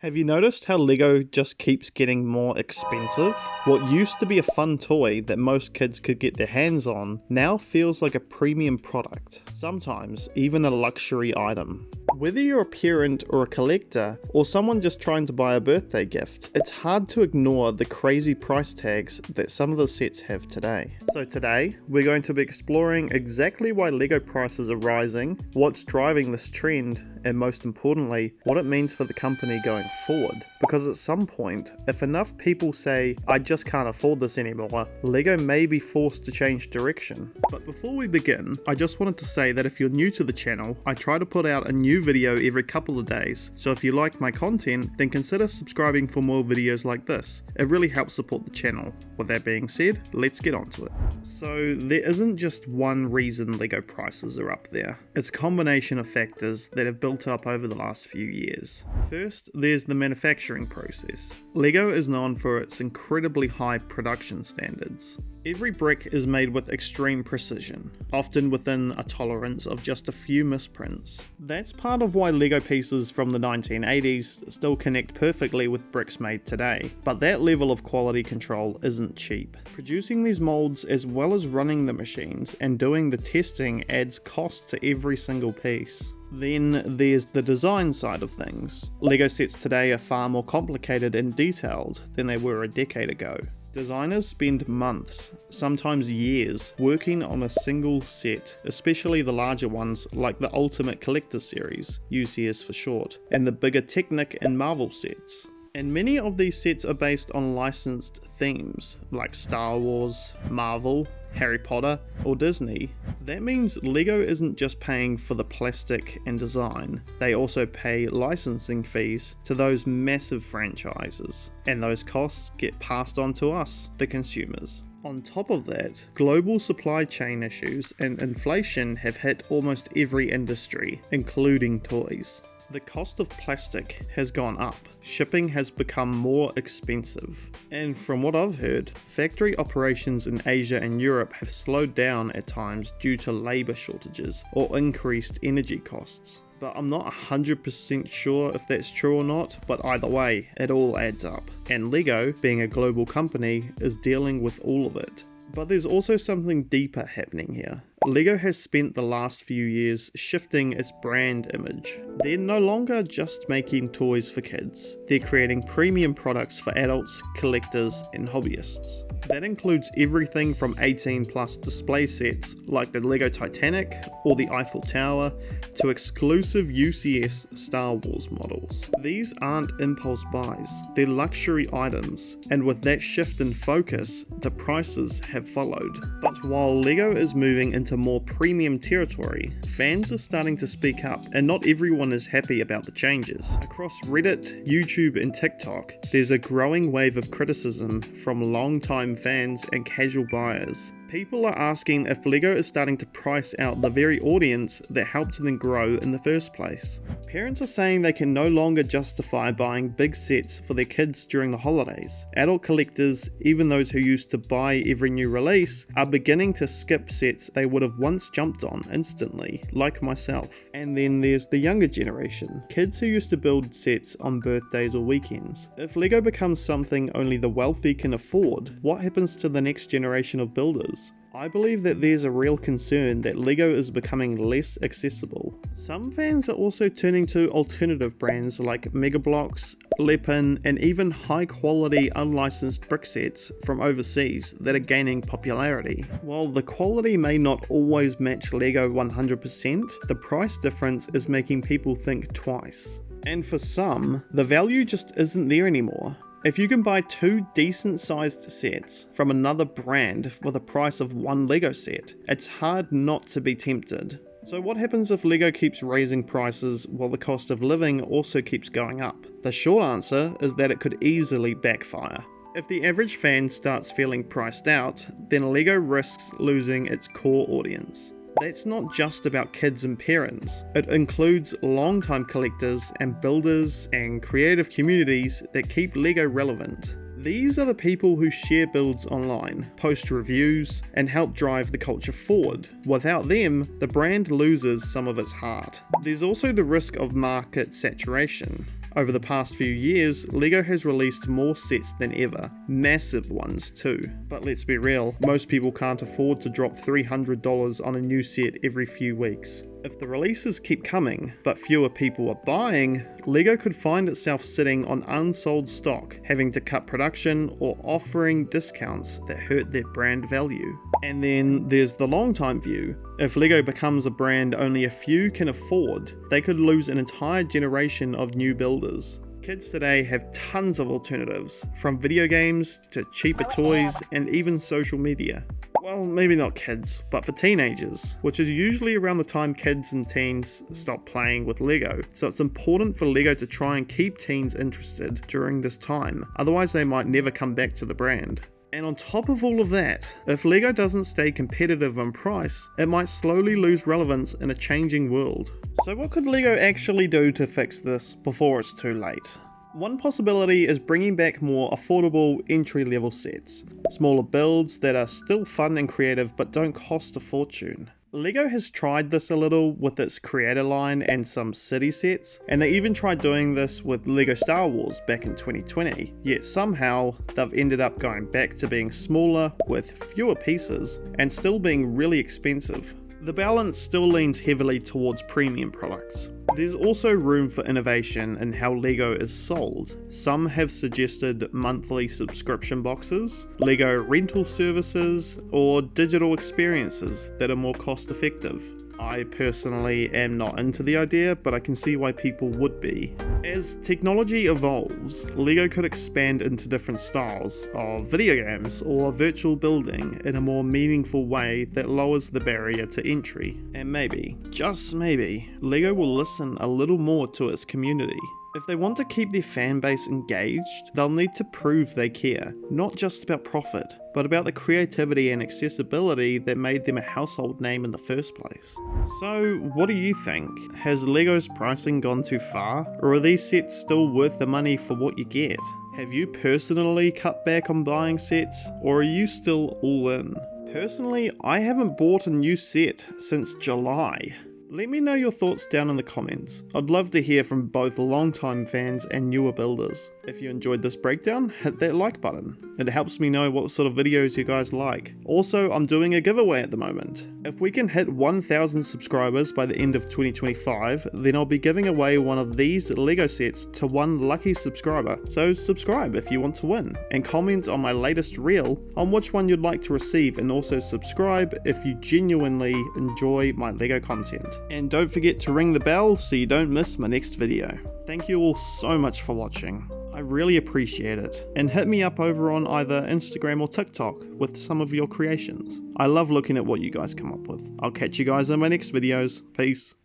Have you noticed how Lego just keeps getting more expensive? What used to be a fun toy that most kids could get their hands on now feels like a premium product, sometimes even a luxury item. Whether you're a parent or a collector, or someone just trying to buy a birthday gift, it's hard to ignore the crazy price tags that some of the sets have today. So today, we're going to be exploring exactly why Lego prices are rising, what's driving this trend, and most importantly, what it means for the company going forward. Because at some point, if enough people say, I just can't afford this anymore, Lego may be forced to change direction. But before we begin, I just wanted to say that if you're new to the channel, I try to put out a new video every couple of days, so if you like my content, then consider subscribing for more videos like this. It really helps support the channel. With that being said, let's get on to it. So there isn't just one reason Lego prices are up there. It's a combination of factors that have built up over the last few years. First, there's the manufacturing process. Lego is known for its incredibly high production standards. Every brick is made with extreme precision, often within a tolerance of just a few misprints. That's part of why Lego pieces from the 1980s still connect perfectly with bricks made today, but that level of quality control isn't cheap. Producing these molds as well as running the machines and doing the testing adds cost to every single piece. Then there's the design side of things. Lego sets today are far more complicated and detailed than they were a decade ago. Designers spend months, sometimes years, working on a single set, especially the larger ones like the Ultimate Collector Series, UCS for short, and the bigger Technic and Marvel sets. And many of these sets are based on licensed themes, like Star Wars, Marvel, Harry Potter, or Disney. That means Lego isn't just paying for the plastic and design, they also pay licensing fees to those massive franchises, and those costs get passed on to us, the consumers. On top of that, global supply chain issues and inflation have hit almost every industry, including toys. The cost of plastic has gone up, shipping has become more expensive, and from what I've heard, factory operations in Asia and Europe have slowed down at times due to labour shortages or increased energy costs. But I'm not 100% sure if that's true or not, but either way, it all adds up. And Lego, being a global company, is dealing with all of it. But there's also something deeper happening here. Lego has spent the last few years shifting its brand image. They're no longer just making toys for kids. They're creating premium products for adults, collectors, and hobbyists. That includes everything from 18+ display sets like the Lego Titanic or the Eiffel Tower to exclusive UCS Star Wars models. These aren't impulse buys, they're luxury items, and with that shift in focus, the prices have followed. But while Lego is moving into more premium territory, fans are starting to speak up, and not everyone is happy about the changes. Across Reddit, YouTube, and TikTok, there's a growing wave of criticism from long-time fans and casual buyers. People are asking if Lego is starting to price out the very audience that helped them grow in the first place. Parents are saying they can no longer justify buying big sets for their kids during the holidays. Adult collectors, even those who used to buy every new release, are beginning to skip sets they would have once jumped on instantly, like myself. And then there's the younger generation, kids who used to build sets on birthdays or weekends. If Lego becomes something only the wealthy can afford, what happens to the next generation of builders? I believe that there's a real concern that Lego is becoming less accessible. Some fans are also turning to alternative brands like Mega Bloks, Lepin, and even high-quality unlicensed brick sets from overseas that are gaining popularity. While the quality may not always match Lego 100%, the price difference is making people think twice. And for some, the value just isn't there anymore. If you can buy two decent sized sets from another brand for the price of one Lego set, it's hard not to be tempted. So what happens if Lego keeps raising prices while the cost of living also keeps going up? The short answer is that it could easily backfire. If the average fan starts feeling priced out, then Lego risks losing its core audience. That's not just about kids and parents, it includes long-time collectors and builders and creative communities that keep Lego relevant. These are the people who share builds online, post reviews, and help drive the culture forward. Without them, the brand loses some of its heart. There's also the risk of market saturation. Over the past few years, LEGO has released more sets than ever, massive ones too. But let's be real, most people can't afford to drop $300 on a new set every few weeks. If the releases keep coming, but fewer people are buying, LEGO could find itself sitting on unsold stock, having to cut production or offering discounts that hurt their brand value. And then there's the long-time view. If LEGO becomes a brand only a few can afford, they could lose an entire generation of new builders. Kids today have tons of alternatives, from video games to cheaper toys and even social media. Well, maybe not kids, but for teenagers, which is usually around the time kids and teens stop playing with LEGO. So it's important for LEGO to try and keep teens interested during this time, otherwise they might never come back to the brand. And on top of all of that, if LEGO doesn't stay competitive on price, it might slowly lose relevance in a changing world. So what could LEGO actually do to fix this before it's too late? One possibility is bringing back more affordable entry-level sets, smaller builds that are still fun and creative but don't cost a fortune. LEGO has tried this a little with its creator line and some city sets, and they even tried doing this with LEGO Star Wars back in 2020, yet somehow they've ended up going back to being smaller with fewer pieces and still being really expensive. The balance still leans heavily towards premium products. There's also room for innovation in how LEGO is sold. Some have suggested monthly subscription boxes, LEGO rental services, or digital experiences that are more cost effective. I personally am not into the idea, but I can see why people would be. As technology evolves, LEGO could expand into different styles of video games or virtual building in a more meaningful way that lowers the barrier to entry. And maybe, just maybe, LEGO will listen a little more to its community. If they want to keep their fan base engaged, they'll need to prove they care, not just about profit, but about the creativity and accessibility that made them a household name in the first place. So, what do you think? Has LEGO's pricing gone too far, or are these sets still worth the money for what you get? Have you personally cut back on buying sets, or are you still all in? Personally, I haven't bought a new set since July. Let me know your thoughts down in the comments. I'd love to hear from both longtime fans and newer builders. If you enjoyed this breakdown, hit that like button. It helps me know what sort of videos you guys like. Also, I'm doing a giveaway at the moment. If we can hit 1,000 subscribers by the end of 2025, then I'll be giving away one of these LEGO sets to one lucky subscriber. So subscribe if you want to win, and comment on my latest reel on which one you'd like to receive, and also subscribe if you genuinely enjoy my LEGO content. And don't forget to ring the bell so you don't miss my next video. Thank you all so much for watching. I really appreciate it, and hit me up over on either Instagram or TikTok with some of your creations. I love looking at what you guys come up with. I'll catch you guys in my next videos. Peace.